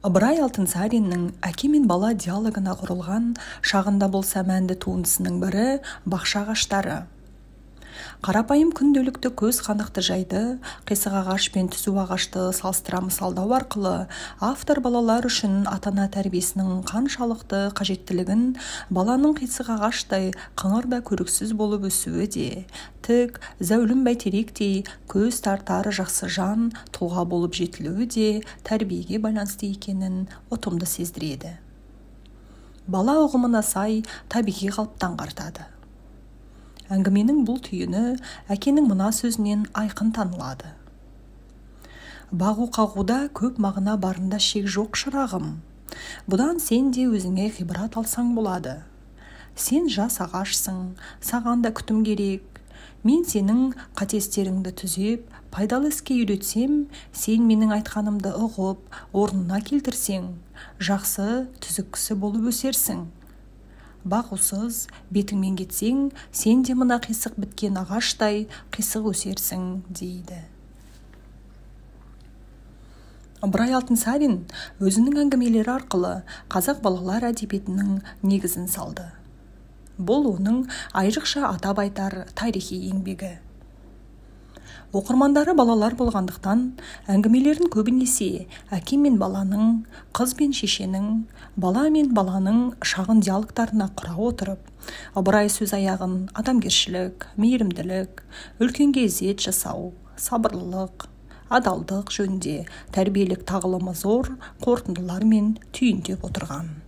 Ыбырай Алтынсариннің әке мен бала диалогына құрылған шағында болса мәнді туындысының бірі бақша ағаштары. Қарапайым күнделікті көз қанықты жайды қисық ағаш пен түзу ағашты салыстыра мысалдау арқылы автор балалар үшін ата-ана тәрбиесінің қаншалықты қажеттілігін, баланың қисық ағаштай қыңыр да көріксіз болып өсуі де, тік, зәулім бәйтеректей көз тартар жақсы жан, тұлға болып жетілуі де тәрбиеге байланысты екенін ұтымды сездіреді. Бала ұғымына сай табиғи қалыптан аңғартады. Әңгіменің бұл түйіні әкенің мына сөзінен айқын танылады. Бағу қағуда көп мағына барында шек жоқ шырағым. Бұдан сен де өзіңе ғибрат алсаң болады. Сен жас ағашсың, саған да күтім керек. Мен сенің қатестеріңді түзеп, пайдалы іске үйретсем, сен менің айтқанымды ұғып, орнына келтірсең, жақсы, түзік кісі болып өсерсің. Бағусыз, бетіңмен кетсең, сен де мына қисық біткен ағаштай қисық өсерсің, дейді. Ыбырай Алтынсарин өзінің әңгімелері арқылы қазақ балалар әдебиетінің негізін салды. Бұл оның айрықша атап айтар тарихи еңбегі. Оқырмандары балалар болғандықтан, әңгімелерін көбінесе әке мен баланың, қыз бен шешенің, бала мен баланың шағын диалогтарына құра отырып, Ыбырай сөз аяғын адамгершілік, мейірімділік, үлкенге ізет жасау, сабырлылық, адалдық жөнінде тәрбиелік тағылымы зор қорытындылармен түйіндеп отырған.